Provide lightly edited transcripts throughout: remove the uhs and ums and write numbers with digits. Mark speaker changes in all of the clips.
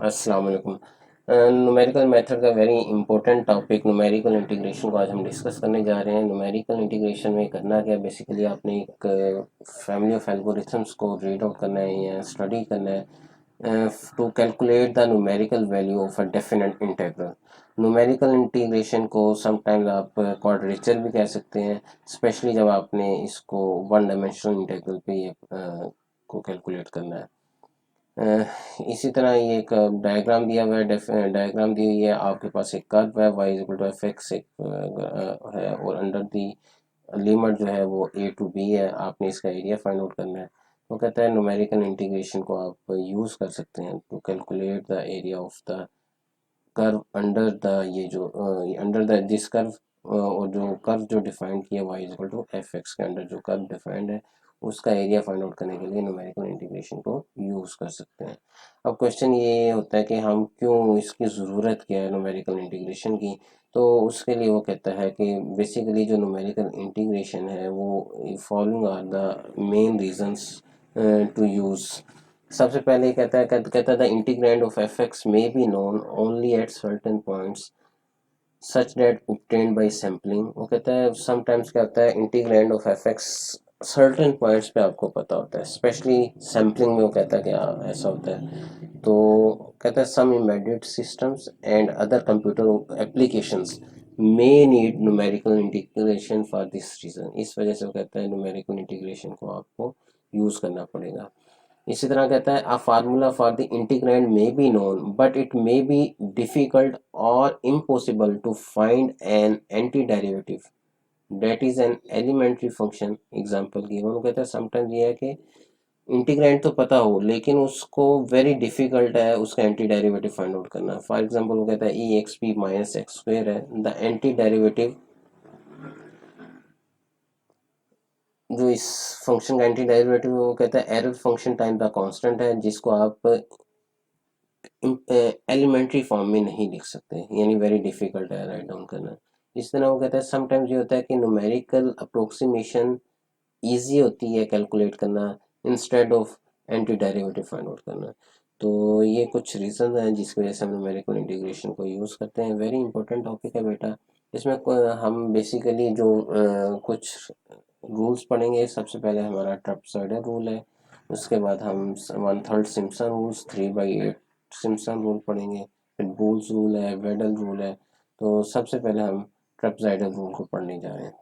Speaker 1: अस्सलाम वालेकुम। Numerical method का very important topic numerical integration को आज हम डिस्कस करने जा रहे हैं। न्यूमेरिकल इंटीग्रेशन में करना क्या, बेसिकली आपने एक फैमिली ऑफ एल्गोरिथम्स को रीड आउट करना है या स्टडी करना है to calculate the numerical value of a definite integral. Numerical integration को समटाइम्स आप क्वाड्रेचर भी कह सकते हैं, स्पेशली जब आपने इसको वन डायमेंशनल इंटीग्रल पे ये को कैलकुलेट करना है। इसी तरह ये एक डायग्राम दिया हुआ है, डायग्राम दी हुई है। आपके पास एक कर्व है y equal to f x है और अंडर दी लिमिट जो है वो a टू b है। आपने इसका एरिया फाइंड आउट करना है। वो कहता है न्यूमेरिकल इंटीग्रेशन को आप यूज़ कर सकते हैं to calculate the area of the curve under the ये जो अंडर द दिस कर्व, और जो कर्व जो डिफाइंड किया y equal to f x के अंडर जो कर्व डिफाइंड है उसका एरिया फाइंड आउट करने के लिए न्यूमेरिकल इंटीग्रेशन को यूज़ कर सकते हैं। अब क्वेश्चन ये होता है कि हम क्यों इसकी ज़रूरत क्या है न्यूमेरिकल इंटीग्रेशन की। तो उसके लिए वो कहता है कि बेसिकली जो न्यूमेरिकल इंटीग्रेशन है वो following are the main reasons to use. सबसे पहले कहता है the integrand of f x may be known only at certain points such that obtained by sampling. वो कहता है समटाइम्स क्या होता है, integrand of f x certain points पे आपको पता होता है, स्पेशली सैम्पलिंग में। वो कहता है कि हाँ ऐसा होता है। तो कहता है some embedded systems and other computer applications may need numerical integration for this reason. इस वजह से वो कहता है न्यूमेरिकल इंटीग्रेशन को आपको यूज़ करना पड़ेगा। इसी तरह कहता है a formula for the integrand may be known but it may be difficult और impossible to find an anti derivative that is an elementary function example given. वो कहता है समटाइम्स ये है कि इंटीग्रैंड तो पता हो लेकिन उसको वेरी डिफिकल्ट है उसका एंटी डेरिवेटिव फाइंड आउट करना। फॉर एग्जांपल वो कहता है e x p minus x square है, द एंटी डेरिवेटिव जो इस फंक्शन का एंटी डेरिवेटिव है वो कहता है error function time the constant है, जिसको आप एलिमेंट्री फॉर्म में नहीं लिख सकते, यानी वेरी डिफिकल्ट है राइट डाउन करना। इस तरह वो कहता है समटाइम्स ये होता है कि न्यूमेरिकल अप्रोक्सीमेशन ईजी होती है कैलकुलेट करना instead of anti derivative find out करना। तो ये कुछ रीजन हैं जिसकी वजह से हम न्यूमेरिकल इंटीग्रेशन को यूज़ करते हैं। वेरी इंपॉर्टेंट टॉपिक है बेटा। इसमें हम बेसिकली जो कुछ रूल्स पढ़ेंगे। सबसे पहले हमारा ट्रेपेजॉइडल रूल है, उसके बाद हम 1/3 सिम्पसन रूल्स, 3/8 सिम्पसन रूल पढ़ेंगे, फिर बूल्स रूल है, वेडल रूल है। तो सबसे पहले हम ट्रेपेजॉइडल रूल को पढ़ने जा रहे हैं।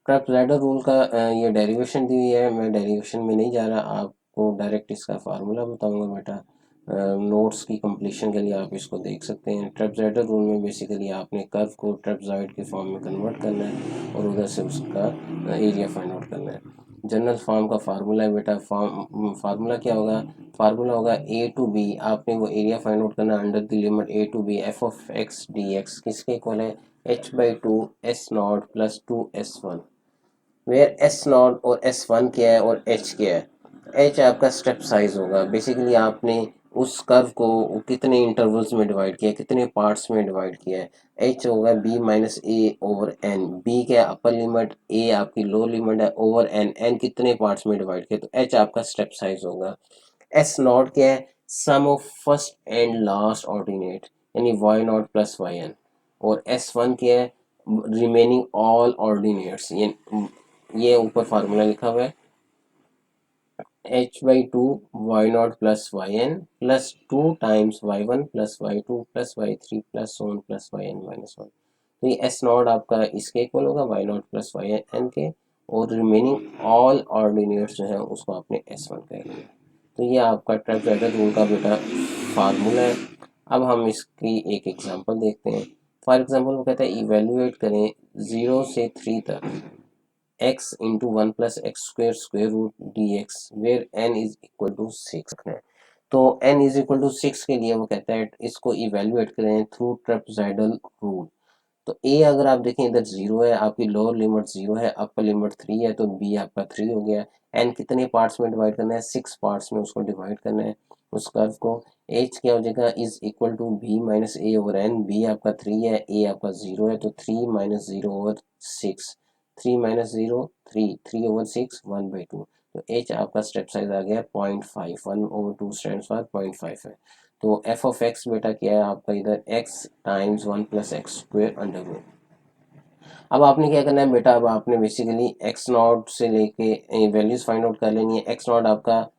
Speaker 1: ट्रेपेजॉइडल रूल का ये डेरिवेशन दी हुई है, मैं डेरिवेशन में नहीं जा रहा, आपको डायरेक्ट इसका फार्मूला बताऊंगा बेटा। नोट्स की कंप्लीशन के लिए आप इसको देख सकते हैं। ट्रेपेजॉइडल रूल में बेसिकली आपने कर्व को ट्रेपेजॉइड के फॉर्म में कन्वर्ट करना है और उधर से उसका एरिया फाइंड आउट करना है। जनरल फॉर्म का फार्मूला है बेटा। फार्मूला क्या होगा, फार्मूला होगा ए टू बी। आपने वो एरिया फाइंड आउट करना under the limit a to b f of x d x किसके इक्वल है, h/2 s naught plus 2s1, where s naught और एस वन क्या है और एच क्या है। एच आपका स्टेप साइज होगा। बेसिकली आपने उस कर्व को कितने इंटरवल्स में डिवाइड किया है, कितने पार्ट्स में डिवाइड किया है। एच होगा b minus a over n. B क्या है अपर लिमिट, ए आपकी लोअर लिमिट है, ओवर एन, एन कितने पार्ट्स में डिवाइड किया, तो एच आपका स्टेप साइज होगा। एस नॉट क्या है, sum of first and last ordinate, यानी y naught plus y n. और एस वन क्या है, रिमेनिंग ऑल ऑर्डिनेट्स। ये ऊपर फार्मूला लिखा हुआ है h/2 y naught plus y n plus 2 times y one plus y two plus y three plus one plus y n minus one. तो ये एस नॉट आपका इसके इक्वल होगा y naught plus y n के, और remaining all ordinates जो है उसको आपने एस वन कह लिया। तो ये आपका ट्रेपेजॉइडल रूल का बेटा फार्मूला है। अब हम इसकी एक एग्जांपल देखते हैं। फॉर एग्जांपल वो कहता है इवेल्युएट करें 0 से 3 तक x into one plus x square square root d x where n is equal to 6 रखना है। तो n इज इक्वल टू 6 के लिए वो कहता है इसको इवेल्युएट करें थ्रू ट्रेपेजॉइडल रूल। तो a अगर आप देखें इधर 0 है, आपकी लोअर लिमिट 0 है, अपर लिमिट 3 है, तो b आपका 3 हो गया। n कितने पार्ट्स में डिवाइड करना है, 6 पार्ट्स में उसको डिवाइड करना है उस कर्व को। h क्या हो जाएगा is equal to b minus a over n. b आपका 3 है, a आपका 0 है, तो 3 माइनस 0 ओवर 6, 3 माइनस 0 3, 3 ओवर 6 1/2। तो h आपका स्टेप साइज आ गया 0.5, 1/2 स्टैंड्स फॉर 0.5 है। तो एफ ऑफ एक्स बेटा क्या है आपका इधर x times 1 + x² under root. अब आपने क्या करना है बेटा, अब आपने बेसिकली एक्स नॉट से लेके वैल्यूज फाइंड आउट कर लेनी है। एक्स नॉट आपका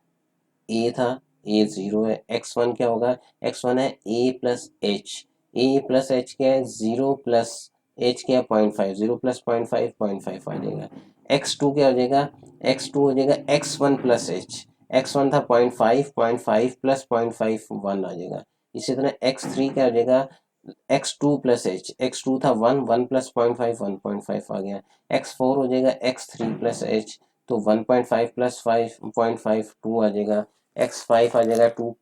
Speaker 1: ए था, ए 0 है। एक्स वन क्या होगा, एक्स वन है ए प्लस एच, ए प्लस एच क्या है 0 प्लस एच क्या है 0.5, 0 प्लस 0.5 आ जाएगा। एक्स टू क्या हो जाएगा, एक्स टू हो जाएगा x one plus h, x one था 0.5, 0.5 प्लस 0.5 1 आ जाएगा। इसी तरह एक्स थ्री क्या हो जाएगा, x two plus h, x two था 1, 1 प्लस 0.5 1.5 आ गया। एक्स फोर हो जाएगा एक्स थ्री प्लस एच, तो 1.5 प्लस 5.5 2 आ जाएगा। एक्स फाइव आ जाएगा 2,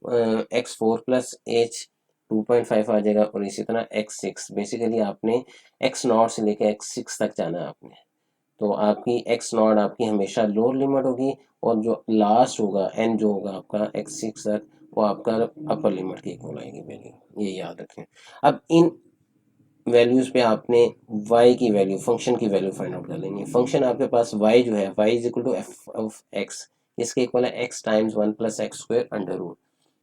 Speaker 1: एक्स फोर प्लस एच 2.5 आ जाएगा। और इसी तरह एक्स सिक्स, बेसिकली आपने एक्स नॉट से लेकर एक्स सिक्स तक जाना है आपने। तो आपकी एक्स नॉट आपकी हमेशा लोअर लिमिट होगी, और जो लास्ट होगा एन जो होगा आपका एक्स सिक्स तक, वो आपका अपर लिमिट की इक्वल आएगी वैल्यू, ये याद रखें। अब इन वैल्यूज पे आपने y की वैल्यू, फंक्शन की वैल्यू फाइंड आउट कर लेनी है। फंक्शन आपके पास y जो है, y is equal to f of x, इसके इक्वल है x times 1 + x² under root.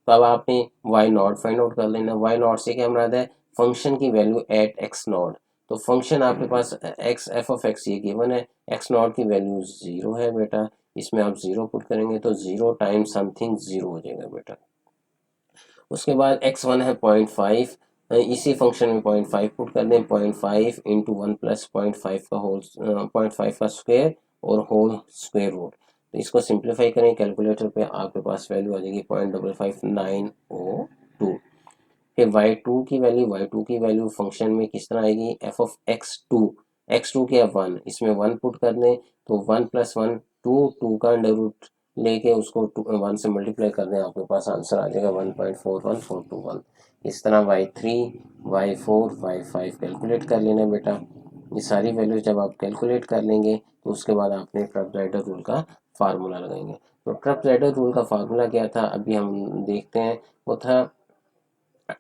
Speaker 1: तो अब आपने y नॉट फाइंड आउट कर लेना। y नॉट से क्या मुराद है, फंक्शन की वैल्यू एट x नॉट। तो फंक्शन आपके पास x एफ ऑफ एक्स ये गिवन है, x नॉट की वैल्यू 0 है बेटा, इसमें आप 0 पुट करेंगे तो 0 टाइम्स समथिंग 0 हो जाएगा बेटा। उसके बाद एक्स वन है 0.5, इसी फंक्शन में 0.5 पुट कर दें, 0.5 इंटू 1 प्लस 0.5 का होल 0.5 का स्क्वायर और होल स्क्वायर रूट। तो इसको सिंप्लीफाई करें कैलकुलेटर पे, आपके पास वैल्यू आ जाएगी 0.55902। फिर वाई टू की वैल्यू फंक्शन में किस तरह आएगी, एफ ऑफ एक्स टू क्या 1, इसमें 1 पुट कर दें तो 1 + 1 2, 2 का अंडर रूट लेके उसको 1 से मल्टीप्लाई कर दें, आपके पास आंसर आ जाएगा 1.41421। इस तरह y three, y four, y five calculate कर लेना बेटा। ये सारी वैल्यू जब आप कैलकुलेट कर लेंगे तो उसके बाद आपने ट्रेपेजॉइडल रूल का फार्मूला लगाएंगे। तो ट्रेपेजॉइडल रूल का फार्मूला क्या था अभी हम देखते हैं। वो था,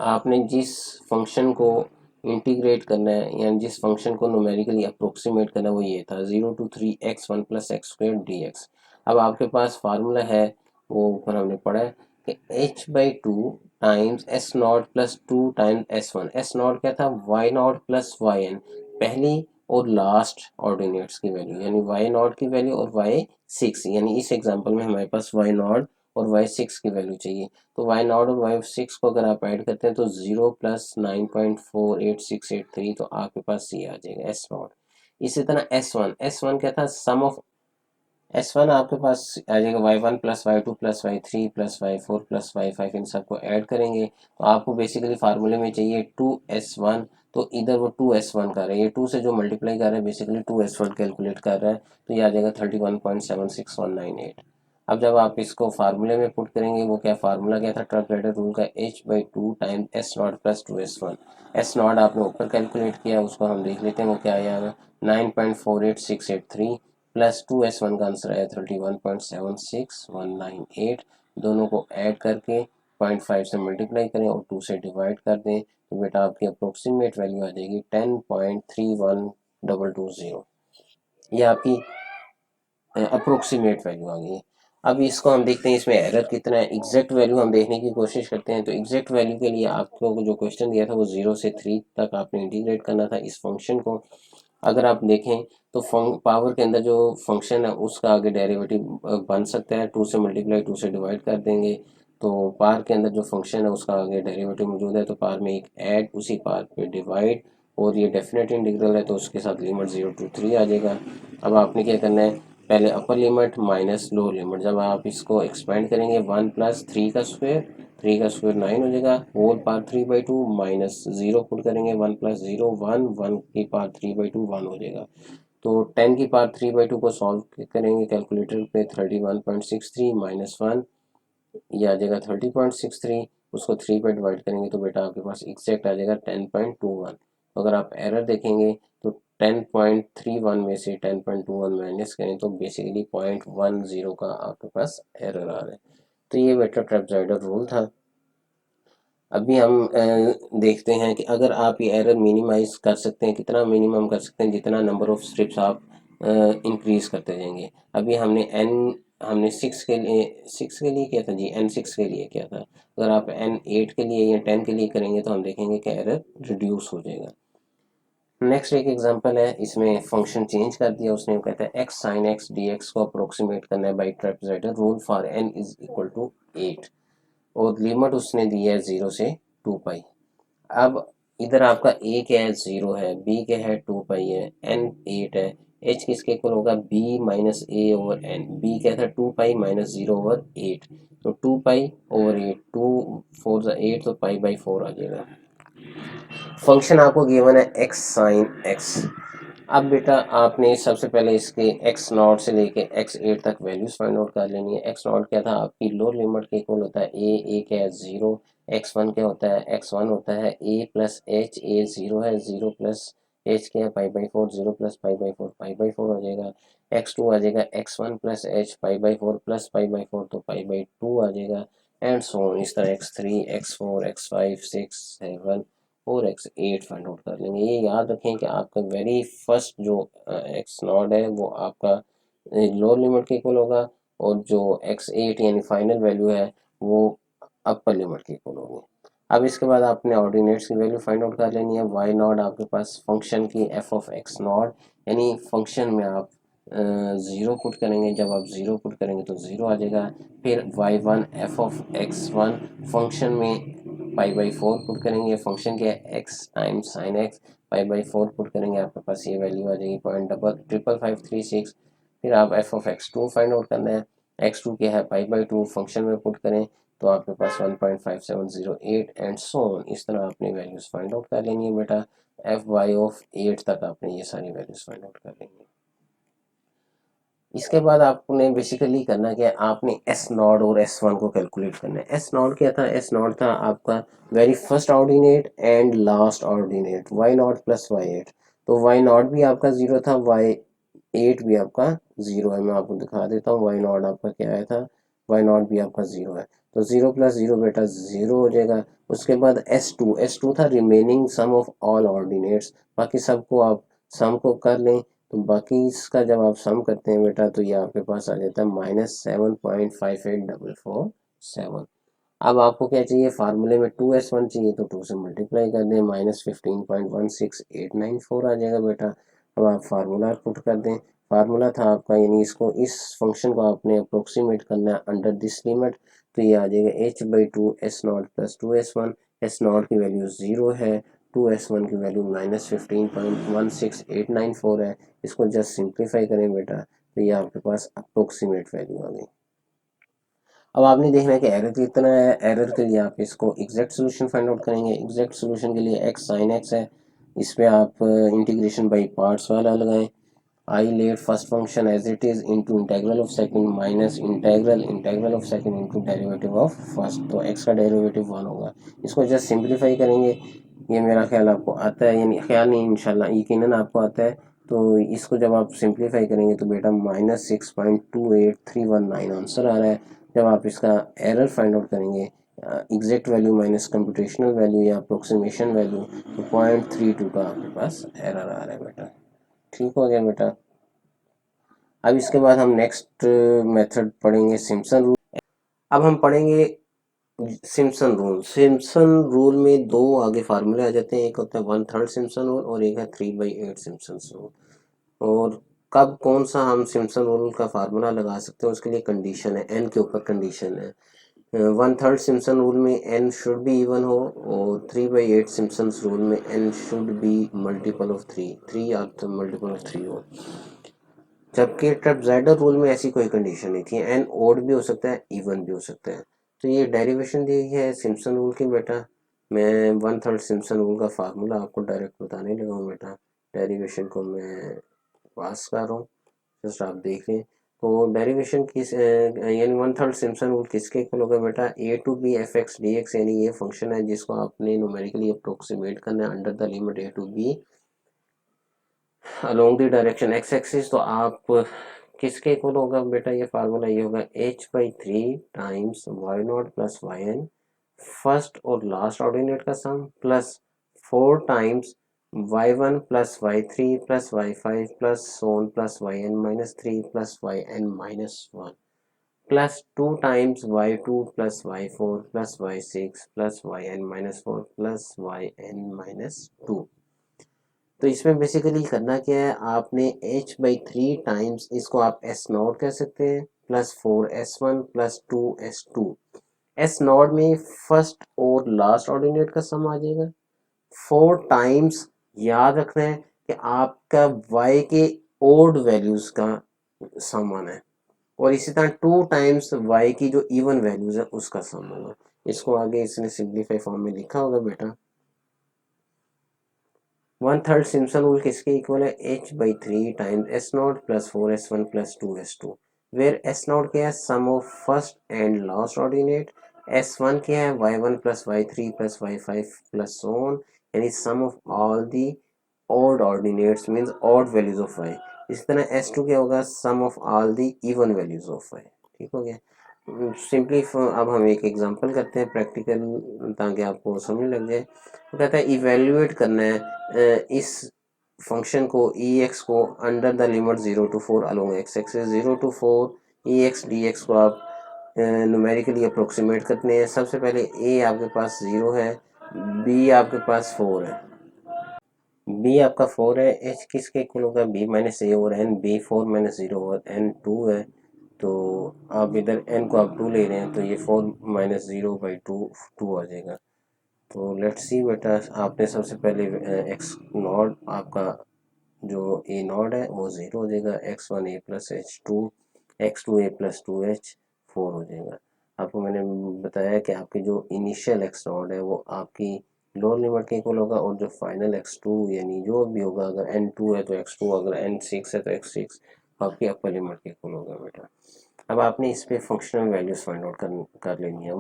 Speaker 1: आपने जिस फंक्शन को इंटीग्रेट करना है, यानी जिस फंक्शन को न्यूमेरिकली अप्रोक्सीमेट करना है, वो ये था 0 to 3x 1 + x² dx। अब आपके पास फार्मूला है, वो ऊपर हमने पढ़ा है कि h/2 times s naught plus 2 times s1। s naught क्या था, y नॉट प्लस yn, पहली और लास्ट ऑर्डिनेट्स की वैल्यू, यानी y नॉट की वैल्यू और y6, यानी इस एग्जांपल में हमारे पास y नॉट और y6 की वैल्यू चाहिए। तो वाई नॉट और वाई सिक्स को अगर आप ऐड करते हैं तो 0 + 9.48683, तो आपके पास ये आ जाएगा एस नॉट। इसी तरह एस वन क्या था, सम ऑफ एस वन आपके पास आ जाएगा y1 + y2 + y3 + y4 + y5, इन सबको ऐड करेंगे तो आपको बेसिकली फार्मूले में चाहिए 2s1। तो इधर वो 2s1 कर रहा है, ये 2 से जो मल्टीप्लाई कर रहा है बेसिकली 2s1 कैलकुलेट कर रहा है, तो ये आ जाएगा 31.76198। अब जब आप इसको फार्मूले में पुट करेंगे, वो क्या फार्मूला क्या था ट्रेपेजॉइडल रूल का, h/2 time s naught plus 2s1। s not आपने ऊपर कैलकुलेट किया, उसको हम देख लेते हैं वो क्या आया, 9.48683 प्लस 2s1 का आंसर आया 31.76198। दोनों को ऐड करके 0.5 से मल्टीप्लाई करें और 2 से डिवाइड कर दें, तो बेटा आपकी अप्रोक्सीमेट वैल्यू आ जाएगी 10.31220। ये आपकी अप्रोक्सीमेट वैल्यू आ गई है। अब इसको हम देखते हैं इसमें एरर कितना है, एग्जैक्ट वैल्यू हम देखने की कोशिश करते हैं। तो एग्जैक्ट वैल्यू के लिए आपको जो क्वेश्चन दिया था वो 0 से 3 तक आपने इंटीग्रेट करना था इस फंक्शन को। अगर आप देखें तो पावर के अंदर जो फंक्शन है उसका आगे डेरिवेटिव बन सकता है, 2 से मल्टीप्लाई 2 से डिवाइड कर देंगे तो पावर के अंदर जो फंक्शन है उसका आगे डेरिवेटिव मौजूद है, तो पावर में एक ऐड, उसी पावर पे डिवाइड, और ये डेफिनेट इंटीग्रल है तो उसके साथ लिमिट 0 to 3 आ जाएगा। अब आपने क्या करना है, पहले upper limit minus lower limit, जब आप इसको एक्सपेंड करेंगे 1 + 3 का स्क्वायर, 3 का स्क्वायर 9 हो जाएगा, होल पावर 3/2 माइनस 0 पुट करेंगे, 1 + 0 1, 1 की पावर 3/2 1 हो जाएगा। तो 10 की पावर 3/2 को सॉल्व करेंगे कैलकुलेटर पे, 31.63 माइनस 1, ये आ जाएगा 30.63, उसको 3 पे डिवाइड करेंगे तो बेटा आपके पास एग्जैक्ट आ जाएगा 10.21। तो अगर आप एरर देखेंगे तो 10.31 में से 10.21 माइनस करें तो बेसिकली 0.10 का आपके पास एरर आ रहा है। तो ये बेटा ट्रेपेजॉइडल रूल था। अभी हम देखते हैं कि अगर आप ये एरर मिनिमाइज कर सकते हैं, कितना मिनिमम कर सकते हैं, जितना नंबर ऑफ स्ट्रिप्स आप इंक्रीज करते जाएंगे। अभी हमने n हमने सिक्स के लिए किया था जी, n6 के लिए किया था। अगर आप n8 के लिए या 10 के लिए करेंगे तो हम देखेंगे कि एरर रिड्यूस हो जाएगा। नेक्स्ट एक एग्जांपल है, इसमें फंक्शन चेंज कर दिया उसने, कहता है x sin x dx को अप्रोक्सीमेट करना है by trapezoidal rule for n is equal to 8, और लिमिट उसने दी है 0 से 2 पाई। अब इधर आपका a क्या है 0 है, b क्या है 2 पाई है, n 8 है, h किसके इक्वल होगा b minus a over n, b क्या था 2 पाई माइनस 0 ओवर 8, तो 2 पाई ओवर 8, 2 4 8, तो पाई बाई 4 आ जाएगा। फंक्शन आपको गिवन है x साइन x। अब बेटा आपने सबसे पहले इसके x नॉट से लेके x8 तक वैल्यूज फाइंड आउट कर लेनी है। x नॉट क्या था आपकी लोअर लिमिट के इक्वल होता है a क्या है 0, x1 क्या होता है, x1 होता है a प्लस h, a 0 है, 0 प्लस h क्या है pi by 4, 0 plus pi by 4 pi by 4 हो जाएगा। x2 आ जाएगा x1 plus h pi by 4 plus pi by 4, तो पाई बाई 2 आ जाएगा, एंड सो ऑन। इस तरह x3 x4 x5 6 7 और x8 फाइंड आउट कर लेंगे। ये याद रखें कि आपका वेरी फर्स्ट जो एक्स नॉट है वो आपका लोअर लिमिट के इक्वल होगा, और जो x8 यानी फाइनल वैल्यू है वो अपर लिमिट के इक्वल होगी। अब इसके बाद आपने ऑर्डिनेट्स की वैल्यू फाइंड आउट कर लेनी है। y नॉट आपके पास फंक्शन की f ऑफ x नॉट, यानी फंक्शन में आप ज़ीरो पुट करेंगे, जब आप ज़ीरो पुट करेंगे तो ज़ीरो आ जाएगा। फिर y1 f of x1 function में पाई बाई 4 पुट करेंगे, फंक्शन क्या है x times sign x, pi by 4 put करेंगे, आपके पास ये वैल्यू आ जाएगी 0.55536। फिर आप f of x2 find out करना है, x2 क्या है पाई बाई 2, फंक्शन में पुट करें तो आपके पास 1.5708, एंड सो ऑन। इस तरह आपने वैल्यूज फाइंड आउट कर लेनी है बेटा। एफ वाई ऑफ 8 तक आपने ये सारी वैल्यूज फाइंड आउट कर लेनी है। इसके बाद आपने बेसिकली करना क्या है, आपने एस नॉट और एस वन को कैलकुलेट करना है। एस नॉट क्या था, एस नॉट था आपका very first ordinate and last ordinate, y naught plus y eight. तो वाई नॉट भी आपका जीरो था, वाई एट भी आपका जीरो है। मैं आपको दिखा देता हूँ वाई नॉट आपका क्या आया था, वाई नॉट भी आपका जीरो है, तो जीरो प्लस जीरो बेटा जीरो हो जाएगा। उसके बाद एस टू था remaining sum of all ordinates, बाकी सबको आप सम को कर लें, तो बाकी इसका जब आप सम करते हैं बेटा तो ये आपके पास आ जाता है -7.58447। अब आपको क्या चाहिए, फार्मूले में 2s1 चाहिए तो 2 से मल्टीप्लाई कर दें, -15.16894 आ जाएगा बेटा। अब आप फार्मूला पुट कर दें, फार्मूला था आपका, यानी इसको इस फंक्शन को आपने अप्रोक्सीमेट करना है अंडर दिस लिमिट, तो ये आ जाएगा h/2 s naught plus 2s1। S not की वैल्यू 0 है, 2s1 की वैल्यू -15.16894 है। इसको जस्ट सिंप्लीफाई करें बेटा तो ये आपके पास अप्रोक्सीमेट वैल्यू आ गई। अब आपने देखना है कि एरर कितना है। एरर के लिए आप इसको एग्जैक्ट सोल्यूशन फाइंड आउट करेंगे। एग्जैक्ट सोल्यूशन के लिए x साइन x है, इस पे आप इंटीग्रेशन बाई पार्ट्स वाला लगाएं। I let first function as it is into integral of second minus integral of second into derivative of first, तो x का डेरिवेटिव 1 होगा। इसको जस्ट सिंप्लीफाई करेंगे, ये मेरा ख्याल आपको आता है, यानी ख्याल नहीं इंशाल्लाह यकीनन आपको आता है। तो इसको जब आप सिंप्लीफाई करेंगे तो बेटा -6.28319 आंसर आ रहा है। जब आप इसका एरर फाइंड आउट करेंगे, exact value minus computational value या अप्रोक्सीमेशन वैल्यू, तो 0.32 का आपके पास एरर आ रहा है बेटा। ठीक हो गया बेटा। अब इसके बाद हम नेक्स्ट मेथड पढ़ेंगे सिम्पसन रूल। अब हम पढ़ेंगे सिम्पसन रूल। सिम्पसन रूल में दो आगे फार्मूले आ जाते हैं, एक होता है 1/3 सिम्पसन रूल और एक है 3/8 सिम्पसन रूल। और कब कौन सा हम सिम्पसन रूल का फार्मूला लगा सकते हैं उसके लिए कंडीशन है, एन के ऊपर कंडीशन है। 1/3 सिम्पसन रूल में एन शुड बी इवन हो, और 3/8 सिम्पसन रूल में n should be multiple of three या मल्टीपल ऑफ थ्री हो। जबकि ट्रेपेजॉइडल रूल में ऐसी कोई कंडीशन नहीं थी, एन ओड भी हो सकता है इवन भी हो सकता है। तो ये डेरिवेशन दी है सिम्पसन रूल की बेटा। मैं 1/3 सिम्पसन रूल का फार्मूला आपको डायरेक्ट बताने लगा हूँ बेटा। डेरिवेशन को मैं पास कर रहा हूँ, जस्ट आप देख लें। तो डेरिवेशन किस यानी 1/3 सिम्पसन रूल किसके इक्वल होगा बेटा, a to b f x d x, यानी ये फंक्शन है जिसको आपने न्यूमेरिकली अप्रोक्सीमेट करना है under the limit a to b along the direction x axis. तो आप किसके इक्वल होगा बेटा, ये फार्मूला ये होगा h/3 times y naught plus y n first और लास्ट ऑर्डिनेट का sum, plus 4 times y1 plus y3 plus y5 plus so on plus yn minus 3 plus yn minus 1। Plus 2 times y2 plus y4 plus y6 plus yn-4 plus yn-2। तो इसमें basically करना क्या है, आपने h/3 times, इसको आप s not कह सकते हैं, plus 4s1 plus 2s2। S not में फर्स्ट और लास्ट ऑर्डिनेट का सम आ जाएगा। 4 टाइम्स याद रखना है कि आपका y के ओड वैल्यूज का सम आना है, और इसी तरह 2 टाइम्स y की जो इवन वैल्यूज है उसका सम होगा। इसको आगे इसने सिंप्लीफाई फॉर्म में लिखा होगा बेटा। 1/3 सिम्पसन रूल किसके इक्वल है, h/3 times s naught plus 4s1 plus 2s2, where s naught क्या है, sum of first and last ordinate, s1 क्या है, y1 plus y3 plus y5 plus so on, यानी sum of all the odd ordinates means odd values of y। इसी तरह s2 क्या होगा, sum of all the even values of y। ठीक हो गया। सिंपली अब हम एक एग्जांपल करते हैं प्रैक्टिकल, ताकि आपको समझ लग जाए। वो कहता है इवेल्युएट करना है इस फंक्शन को ई एक्स को under the limit 0 to 4 along x axis. 0 to 4 E x d x को आप न्यूमेरिकली अप्रोक्सीमेट करते हैं। सबसे पहले ए आपके पास 0 है, बी आपके पास 4 है, बी आपका 4 है, एच किसके इक्वल होगा, बी माइनस ए और एन, बी 4 माइनस 0 और एन 2 है। तो आप इधर एन को आप 2 ले रहे हैं, तो ये 4 माइनस 0/2 2 आ जाएगा। तो लेट्स सी बेटा, आपने सबसे पहले एक्स नॉट आपका जो ए नॉट है वो 0 हो जाएगा, x1 a plus h2 x2 a plus 2h 4 हो जाएगा। आपको मैंने बताया कि आपकी जो इनिशियल एक्स नॉट है वो आपकी लोअर लिमिट के इक्वल होगा, और जो फाइनल x2 यानी जो भी होगा, अगर n2 है तो x2, अगर n6 है तो x6 आपकी अपर लिमिट के इक्वल होगा बेटा। अब आपने इस पे फंक्शनल वैल्यूज फाइंड आउट कर लेनी है।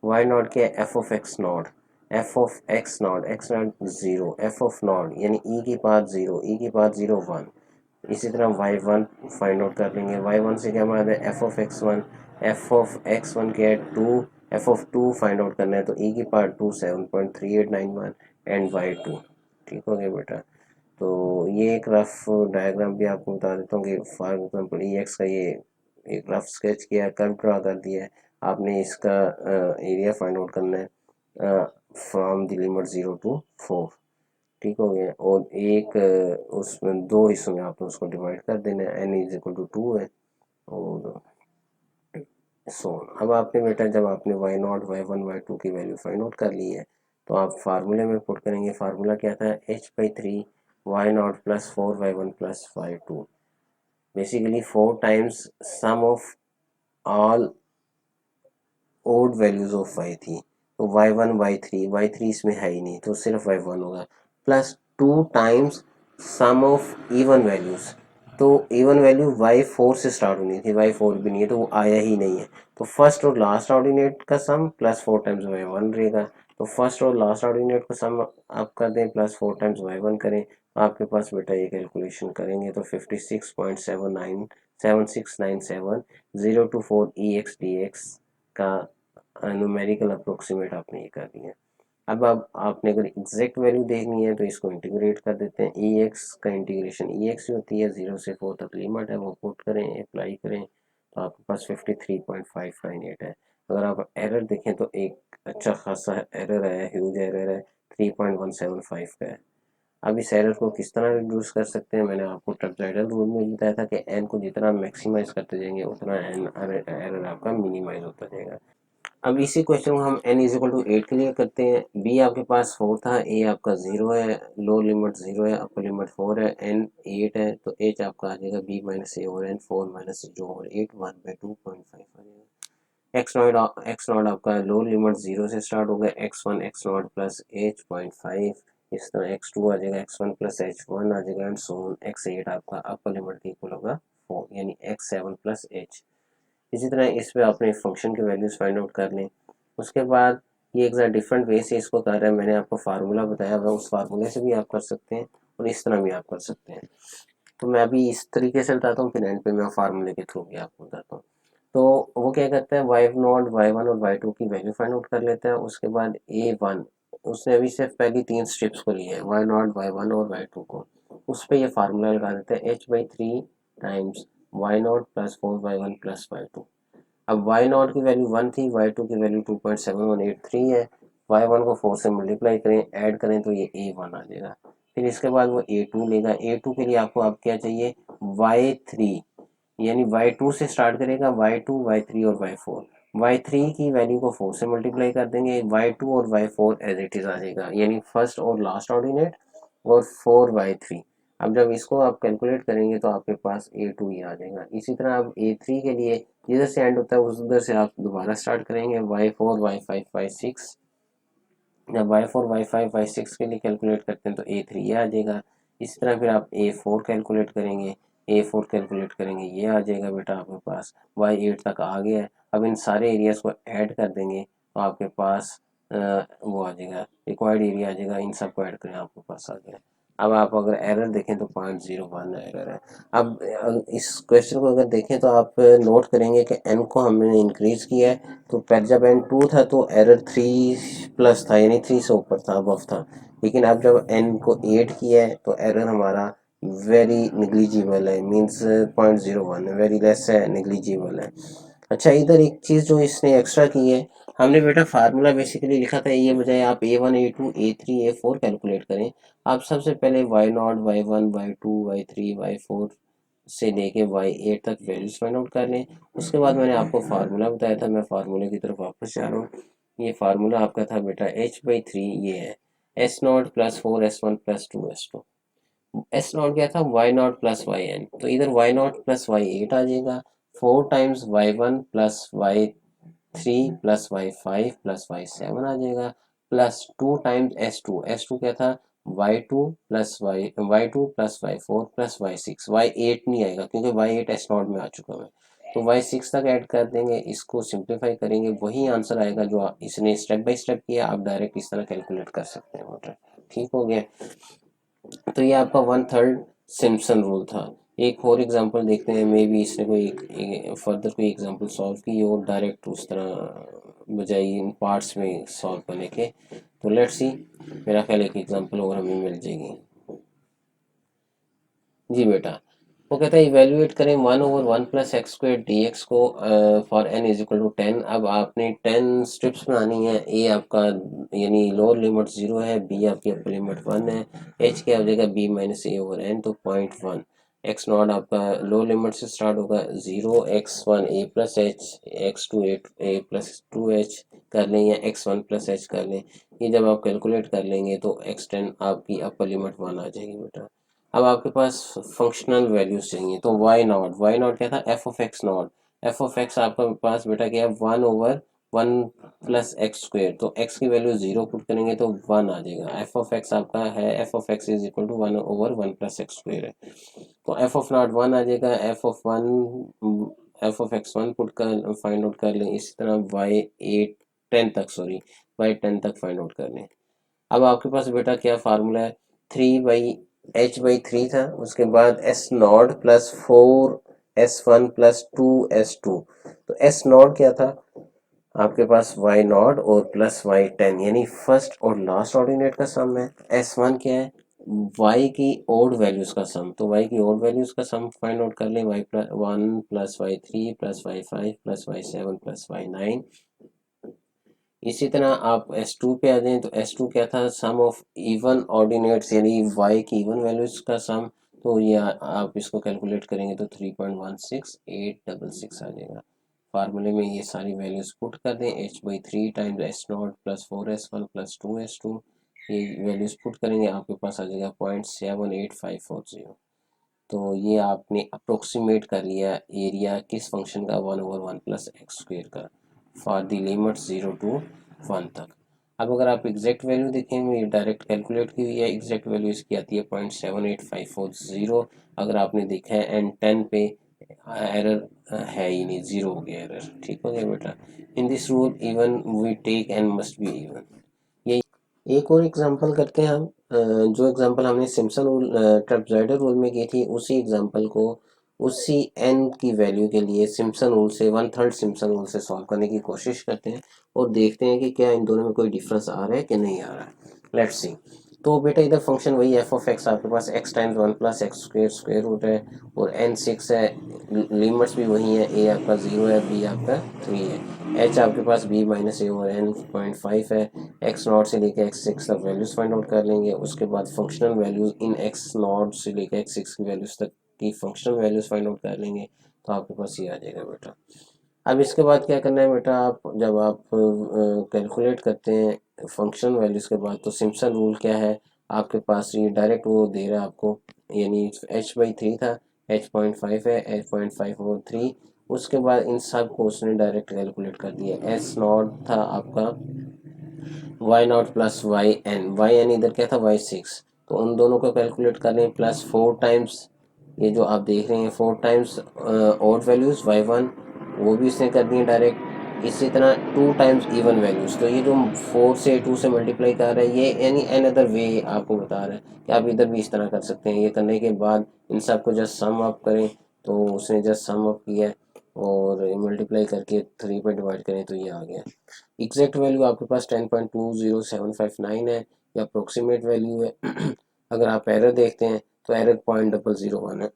Speaker 1: वाई नॉट क्या है, F of x not, F of x not 0, F of not यानी ई की पावर 0, ई की पावर 0 1। इसी तरह वाई वन फाइंड आउट कर लेंगे। वाई वन से क्या हमारा F of x1, F of x1 क्या है 2, एफ ऑफ 2 फाइंड आउट करना है, तो ई की पावर 2 7.3891 एंड वाई 2। ठीक हो गया बेटा। तो ये एक रफ डायग्राम भी आपको बता देता हूँ कि फॉर एग्जाम्पल ई एक्स का ये एक रफ स्केच किया, कर्व ड्रा कर दिया है। आपने इसका एरिया फाइंड आउट करना है फ्रॉम द लिमिट 0 to 4। ठीक हो गया। और एक उसमें दो हिस्सों में आपने उसको डिवाइड कर देना है, n इज इक्वल टू 2 है। और सो अब आपने बेटा, जब आपने y naught y one y two की वैल्यू फाइंड आउट कर ली है, तो आप फार्मूले में पुट करेंगे। फार्मूला क्या था, h/3 y naught plus 4 y one plus y two, basically 4 times sum of all odd values of y थी, तो y1 y3 इसमें है ही नहीं, तो सिर्फ y1 होगा, plus 2 times sum of even values. तो इवन वैल्यू y4 से स्टार्ट होनी थी, y4 भी नहीं है तो वो आया ही नहीं है। तो फर्स्ट और लास्ट ऑर्डिनेट का सम प्लस 4 टाइम्स y1 रहेगा। तो फर्स्ट और लास्ट ऑर्डिनेट का सम आप कर दें, प्लस 4 टाइम्स y1 करें, तो आपके पास बेटा ये कैलकुलेशन करेंगे तो 56.7697 0 to 4 E x d x का न्यूमेरिकल अप्रोक्सीमेट आपने ये कर दिया। अब आपने अगर एग्जैक्ट वैल्यू देखनी है तो इसको इंटीग्रेट कर देते हैं। ई एक्स का इंटीग्रेशन, ई एक्स होती है 0 से 4 तक लिमिट है, वो पुट करें, अप्लाई करें, तो आपके पास 53.598 है। अगर आप एरर देखें तो एक अच्छा खासा एरर है, ह्यूज एरर है, 3.175 का है। अब इस एरर को किस तरह रिड्यूस कर सकते हैं, मैंने आपको ट्रेपेजॉइडल रूल में बताया था कि एन को जितना मैक्सिमाइज करते जाएंगे उतना एन एरर आपका मिनिमाइज होता जाएगा। अब इसी क्वेश्चन को हम n इज इक्वल टू 8 के लिए करते हैं। b आपके पास 4 था, a आपका 0 है, लो लिमिट 0 है, अपर लिमिट 4 है, n 8 है, तो h आपका आ जाएगा b माइनस ए और n 4 माइनस 0 और 8 1/2.5 आ जाएगा। x नॉट आपका लो लिमिट 0 से स्टार्ट होगा, x1 x not plus h.5, इस तरह x2 आ जाएगा, x1 प्लस h1 आ जाएगा, एंड सो ऑन। x8 आपका अपर लिमिट के इक्वल होगा 4 यानी x7 प्लस h। इसी तरह इस पे आपने फंक्शन के वैल्यूज फाइंड आउट कर लें। उसके बाद ये एक डिफरेंट वे से इसको कर रहा है, मैंने आपको फार्मूला बताया हुआ, उस फार्मूले से भी आप कर सकते हैं और इस तरह भी आप कर सकते हैं। तो मैं अभी इस तरीके से बताता हूँ, फिर एंड पे मैं फार्मूले के थ्रू भी आपको बताता हूँ। तो वो क्या करता है, वाई नॉट वाई वन और वाई टू की वैल्यू फाइंड आउट कर लेता है। उसके बाद a1 उसने अभी सिर्फ पहली 3 स्टेप्स को लिए है, वाई नॉट वाई वन और वाई टू को, उस पर ये फार्मूला लगा देते हैं h/3 times y naught plus 4 y one plus y two. अब वाई नॉट की वैल्यू 1 थी, वाई टू की वैल्यू 2.7183 है, वाई वन को 4 से मल्टीप्लाई करें, ऐड करें तो ये ए वन आ जाएगा। फिर इसके बाद वो ए टू लेगा, ए टू के लिए आपको अब क्या चाहिए, वाई थ्री, यानी वाई टू से स्टार्ट करेगा, वाई टू, वाई थ्री और वाई फोर। वाई थ्री की वैल्यू को 4 से मल्टीप्लाई कर देंगे, वाई टू और y four as it is आ जाएगा, यानी फर्स्ट और लास्ट ऑर्डिनेट और 4 बाई 3। अब जब इसको आप कैलकुलेट करेंगे तो आपके पास ए टू ही आ जाएगा। इसी तरह अब ए थ्री के लिए जिधर से एंड होता है उधर से आप दोबारा स्टार्ट करेंगे, y four, y five, y six. जब y four, y five, y six के लिए कैलकुलेट करते हैं तो ए थ्री ये आ जाएगा। इसी तरह फिर आप ए फोर कैलकुलेट करेंगे, ए फोर कैलकुलेट करेंगे, ये आ जाएगा बेटा आपके पास, वाई एट तक आ गया है। अब इन सारे एरियाज को ऐड कर देंगे तो आपके पास वो आ जाएगा, रिक्वायर्ड एरिया आ जाएगा, इन सबको ऐड करें आपके पास आ गया। अब आप अगर एरर देखें तो 0.01 एरर है। अब इस क्वेश्चन को अगर देखें तो आप नोट करेंगे कि एन को हमने इंक्रीज किया है, तो पहले जब एन टू था तो एरर 3+ था, यानी 3 से ऊपर था, अबव था। लेकिन अब जब एन को 8 किया है तो एरर हमारा वेरी निग्लिजिबल है, मीन्स 0.01 वेरी लेस है, निग्लिजिबल है। अच्छा, इधर एक चीज़ जो इसने एक्स्ट्रा की है, हमने बेटा फार्मूला बेसिकली लिखा था, ये बजाय आप a one, a two, a three, a four calculate करें। आप सबसे पहले y naught, y one, y two, y three, y four से लेके वाई एट तक वैल्यूज फाइंड आउट कर लें। उसके बाद मैंने आपको फार्मूला बताया था, मैं फार्मूले की तरफ वापस जा रहा हूँ। ये फार्मूला आपका था बेटा h/3, ये है s naught plus four s one plus two s two. S naught क्या था, y naught plus y n, तो इधर y naught plus y eight आ जाएगा, 4 times y one plus y three plus y five plus y seven आ जाएगा, plus 2 times s two क्या था, y two plus y four plus y six. Y eight नहीं आएगा क्योंकि Y eight S not में आ चुका है, तो वाई सिक्स तक ऐड कर देंगे, इसको सिंप्लीफाई करेंगे, वही आंसर आएगा जो इसने स्टेप बाय स्टेप किया, आप डायरेक्ट इस तरह कैलकुलेट कर सकते हैं बेटा। ठीक हो गया। तो ये आपका 1/3 सिम्पसन रूल था। एक और एग्जांपल देखते हैं, मे बी इसने कोई फर्दर कोई एग्जांपल सॉल्व की और डायरेक्ट उस तरह बजाय इन पार्ट्स में सॉल्व करने के। तो लेट्स सी, मेरा ख्याल एक एग्जांपल और हमें मिल जाएगी। जी बेटा, वो कहता है इवेल्युएट करें 1/1 + x² dx को फॉर n = 10। अब आपने 10 स्ट्रिप्स बनानी है, ए आपका यानी लोअर लिमिट 0 है, बी आपकी अपर लिमिट 1 है, एच क्या हो जाएगा b-a/n, तो 0.1। एक्स नॉट आपका लो लिमिट से स्टार्ट होगा 0, x1 a+h, x2 a+2h कर लें या x1 + h कर लें। ये जब आप कैलकुलेट कर लेंगे तो x10 आपकी अपर लिमिट 1 आ जाएगी बेटा। अब आपके पास फंक्शनल वैल्यूज चाहिए, तो वाई नॉट क्या था, f(x0), f(x) आपका पास बेटा क्या है, 1/1 + x², तो x की वैल्यू 0 पुट करेंगे तो 1 आ जाएगा। f(x) आपका है, f(x) = 1/1 + x² है, तो f(0) 1 आ जाएगा। f(x1) पुट कर फाइंड आउट कर लें, इसी तरह y10 तक फाइंड आउट कर लें। अब आपके पास बेटा क्या फार्मूला है, 3/h/3 था, उसके बाद S naught plus 4s1 plus 2s2। तो एस नॉट क्या था आपके पास, वाई नॉट और प्लस y10, यानी फर्स्ट और लास्ट ऑर्डिनेट का सम है। एस वन क्या है, y की ओड वैल्यूज का सम, तो y की ओड वैल्यूज का सम फाइंड आउट कर लें, y1 plus y3 plus y5 plus y7 plus y9। इसी तरह आप S2 पे आ जाएं, तो S2 क्या था, सम ऑफ इवन ऑर्डिनेट्स, यानी y की इवन वैल्यूज का सम। तो ये आप इसको कैलकुलेट करेंगे तो 3.16866 आ जाएगा। फार्मूले में ये सारी वैल्यूज पुट कर दें, h/3 times S naught plus 4s1 plus 2s2, ये वैल्यूज पुट करेंगे, आपके पास आ जाएगा 0.78540। तो ये आपने अप्रोक्सीमेट कर लिया एरिया किस फंक्शन का, 1/1 + x² का, फॉर द लिमिट 0 to 1 तक। अब अगर आप एग्जैक्ट वैल्यू देखें, ये डायरेक्ट कैलकुलेट की हुई है, एग्जैक्ट वैल्यू इसकी आती है 0.78540। अगर आपने देखा है n10 पे एरर है ही नहीं, 0 हो गया एरर। ठीक हो गया बेटा। In this rule even we take and must be even. ये एक और एग्जांपल करते हैं हम, जो एग्जांपल हमने सिम्पसन रूल, ट्रेपेजॉइडल रूल में की थी, उसी एग्जांपल को उसी n की वैल्यू के लिए सिम्पसन रूल से 1/3 सिम्पसन रूल से सॉल्व करने की कोशिश करते हैं और देखते हैं कि क्या इन दोनों में कोई डिफरेंस आ रहा है कि नहीं आ रहा है। Let's see. तो बेटा इधर फंक्शन वही एफ ऑफ एक्स आपके पास x times one plus x square square root है, और एन 6 है, लिमिट्स भी वही है, ए आपका 0 है, बी आपका 3 है, एच आपके पास बी माइनस ए और एन 0.5 है, एक्स नॉट से लेकर एक्स 6 तक वैल्यूज फाइंड आउट कर लेंगे, उसके बाद functional values in x not से लेकर एक्स 6 की वैल्यूज तक की फंक्शनल वैल्यूज फाइंड आउट कर लेंगे, तो आपके पास ये आ जाएगा बेटा। अब इसके बाद क्या करना है बेटा, आप जब आप कैलकुलेट करते हैं फंक्शन वैल्यूज के बाद, तो सिम्पसन रूल क्या है आपके पास, ये डायरेक्ट वो दे रहा है आपको, यानी h/3 था, h.5 है, h.5 और 3, उसके बाद इन सब को उसने डायरेक्ट कैलकुलेट कर दिया। एस नॉट था आपका y naught plus y n इधर क्या था y6, तो उन दोनों को कैलकुलेट कर लें, प्लस 4 टाइम्स ये जो आप देख रहे हैं 4 टाइम्स ऑड वैल्यूज y1, वो भी इसने कर दिए डायरेक्ट। इसी तरह 2 टाइम्स इवन वैल्यूज, तो ये जो 4 से 2 से मल्टीप्लाई कर रहा है, ये यानी एन अदर वे आपको बता रहा है कि आप इधर भी इस तरह कर सकते हैं। ये करने के बाद इन सब को जस्ट सम अप करें, तो उसने जस्ट सम अप किया और मल्टीप्लाई करके 3 पे डिवाइड करें तो ये आ गया। एग्जैक्ट वैल्यू आपके पास 10.20759 है, या अप्रोक्सीमेट वैल्यू है। अगर आप एरर देखते हैं तो एरर 0.001 है।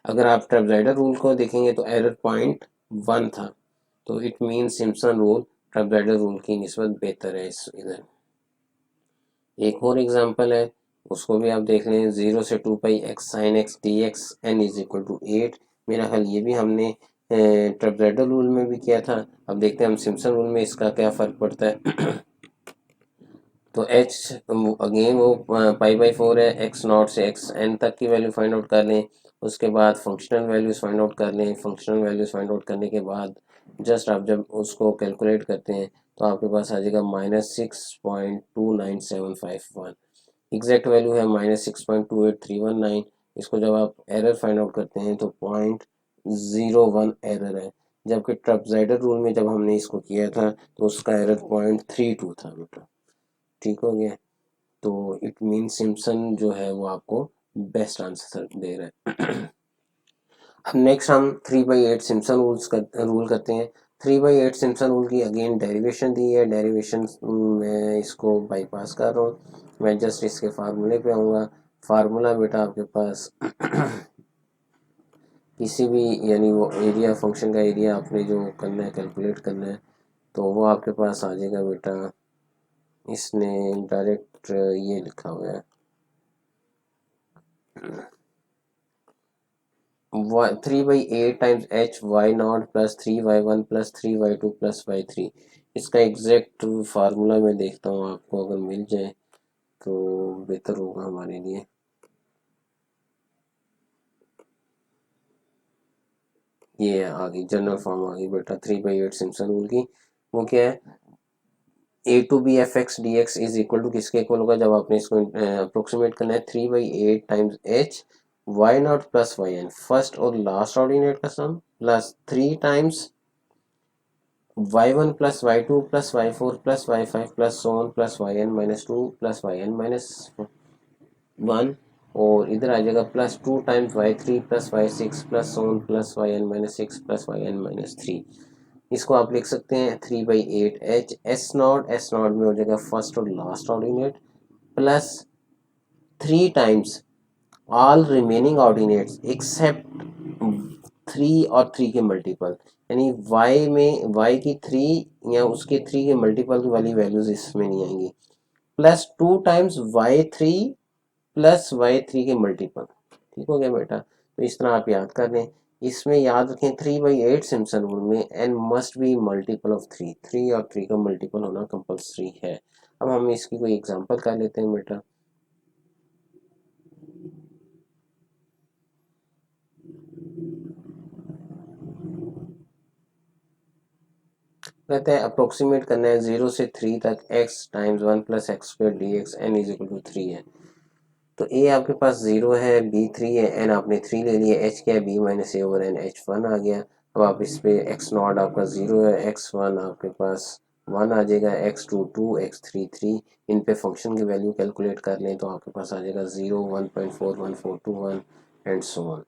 Speaker 1: अगर आप ट्रेपेजॉइडल रूल को देखेंगे तो एरर 0.1 था, तो it mean Simpson rule trapezoidal rule की निस्बत बेहतर है इस इधर। एक और एग्जांपल है, उसको भी आप देख लें, 0 से 2 pi x sine x d x n is equal to 8। मेरा ख्याल ये भी हमने ट्रेपेजॉइडल रूल में भी किया था। अब देखते हैं हम सिम्पसन रूल में इसका क्या फ़र्क पड़ता है। तो एच अगेन वो π/4 है, एक्स नॉट से एक्स एन तक की वैल्यू फाइंड आउट कर लें, उसके बाद फंक्शनल वैल्यूज फाइंड आउट कर लें, फंक्शनल वैल्यूज फाइंड आउट करने के बाद जस्ट आप जब उसको कैलकुलेट करते हैं तो आपके पास आ जाएगा -6.29751। एग्जैक्ट वैल्यू है -6.28319। इसको जब आप एरर फाइंड आउट करते हैं तो 0.01 एरर है, जबकि ट्रेपेजॉइडल रूल में जब हमने इसको किया था तो उसका एरर 0.32 था बेटा। ठीक हो गया, तो इट मीन सिम्पसन जो है वो आपको बेस्ट आंसर दे रहा है। अब नेक्स्ट हम 3/8 सिम्पसन रूल करते हैं। 3/8 सिम्पसन रूल की अगेन डेरिवेशन दी है, डेरिवेशन मैं इसको बाईपास कर रहा हूँ, मैं जस्ट इसके फार्मूले पे आऊँगा। फार्मूला बेटा आपके पास किसी भी, यानी वो एरिया फंक्शन का एरिया आपने जो करना है कैलकुलेट करना है, तो वो आपके पास आ जाएगा बेटा, इसने डायरेक्ट ये लिखा हुआ है 3/8 times h y naught plus 3y1 plus 3y2 plus y3। इसका एग्जैक्ट फार्मूला मैं देखता हूँ, आपको अगर मिल जाए तो बेहतर होगा हमारे लिए। ये आ गई जनरल फॉर्म आ गई बेटा 3/8 सिम्पसन रूल की। वो क्या है, a to b f x d x is equal to किसके इक्वल होगा, जब आपने इसको अप्रोक्सीमेट करना है 3/8 times h y naught plus y n, first और लास्ट ऑर्डिनेट का sum, plus 3 times y1 plus y2 plus y4 plus y5 plus so on plus yn minus 2 plus yn minus 1, और इधर आ जाएगा plus 2 times y3 plus y6 plus so on plus yn minus 6 plus yn minus 3। इसको आप लिख सकते हैं 3/8 h S not में हो जाएगा फर्स्ट और last ordinate, plus 3 times all remaining ordinates except 3 और 3 के मल्टीपल, यानी y में y की 3 या उसके 3 के मल्टीपल वाली वैल्यूज इसमें नहीं आएंगी, plus 2 times y3 plus y3 के मल्टीपल। ठीक हो गया बेटा, तो इस तरह आप याद कर लें। इसमें याद रखें 3/8 सिम्पसन रूल में n must be multiple of 3, 3 और 3 का मल्टीपल होना कंपल्सरी है। अब हम इसकी कोई एग्जांपल कर लेते हैं बेटा। कहते हैं अप्रोक्सीमेट करना है 0 से 3 तक x times 1 plus x square d x n is equal to 3 है। तो a आपके पास 0 है, b 3 है, n आपने 3 ले लिया, h क्या है b minus a over N, h 1 आ गया। अब आप इस पे x नॉट आपका 0 है, x 1 आपके पास 1 आ जाएगा, x 2 2 x 3 3, इन पे फंक्शन की वैल्यू कैलकुलेट कर लें तो आपके पास आ जाएगा 0 1.41421 एंड सो ऑन।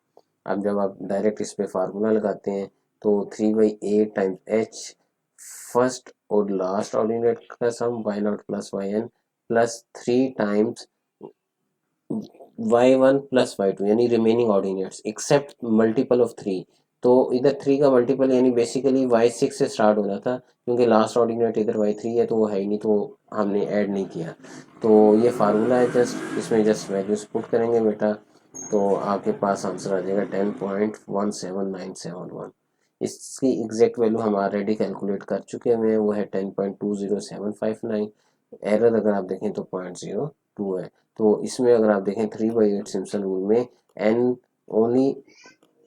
Speaker 1: अब जब आप डायरेक्ट इस पे फार्मूला लगाते हैं तो 3/8 टाइम्स h फर्स्ट और लास्ट ऑर्डिनेट का sum y naught plus y n, plus 3 times y1 plus y2 यानी remaining ordinates except multiple of 3। तो इधर 3 का मल्टीपल यानी बेसिकली y6 से स्टार्ट होना था, क्योंकि लास्ट ऑर्डिनेट इधर y3 है तो वो है ही नहीं, तो हमने ऐड नहीं किया। तो ये फार्मूला है, जस्ट इसमें जस्ट वैल्यूज पुट करेंगे बेटा, तो आपके पास आंसर आ जाएगा 10.17971। इसकी एग्जैक्ट वैल्यू हम ऑलरेडी कैलकुलेट कर चुके हैं, वो है 10.20759। एरर अगर आप देखें तो 0.02 है। तो इसमें अगर आप देखें 3/8 सिम्पसन रूल में एन ओनली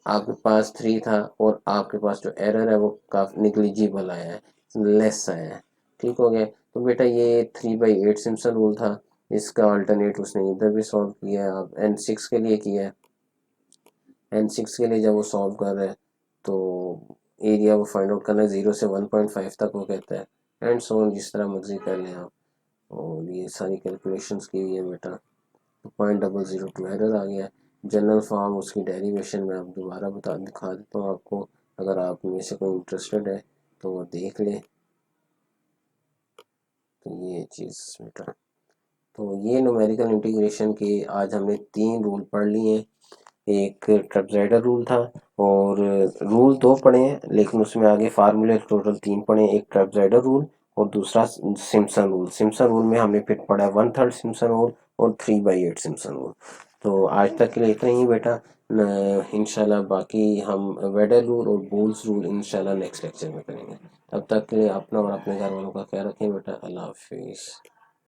Speaker 1: आपके पास 3 था, और आपके पास जो एरर है वो काफ़ी निग्लिजिबल आया है, लेस आया है। ठीक हो गया। तो बेटा ये 3/8 सिम्पसन रूल था, इसका अल्टरनेट उसने इधर भी सॉल्व किया है, आप N6 के लिए किया है। N6 के लिए जब वो सॉल्व कर रहे हैं तो एरिया वो फाइंड आउट करना है, 0 से 1.5 तक वो कहता है, एंड सो ऑन, जिस तरह मर्जी कर लें आप। और ये सारी कैलकुलेशंस की हुई है बेटा। 0.002 एरर आ गया। जनरल फॉर्म उसकी डेरिवेशन में आप दोबारा दिखा देता हूँ आपको, अगर आप में से कोई इंटरेस्टेड है तो वो देख ले। तो ये चीज़ बेटा, तो ये न्यूमेरिकल इंटीग्रेशन के आज हमने 3 रूल पढ़ लिए हैं। एक ट्रेपेजॉइडल रूल था, और रूल 2 पढ़े हैं लेकिन उसमें आगे फार्मूले टोटल 3 पढ़े हैं। एक ट्रेपेजॉइडल रूल और दूसरा सिम्पसन रूल। सिम्पसन रूल में हमने फिर पढ़ा 1/3 सिम्पसन रूल और 3/8 सिम्पसन रूल। तो आज तक के लिए इतना ही बेटा, इंशाल्लाह बाकी हम वेडल रूल और बोल्स रूल इंशाल्लाह नेक्स्ट लेक्चर में करेंगे। तब तक के लिए अपना और अपने घर वालों का ख्याल रखें बेटा। अल्लाह हाफिज़।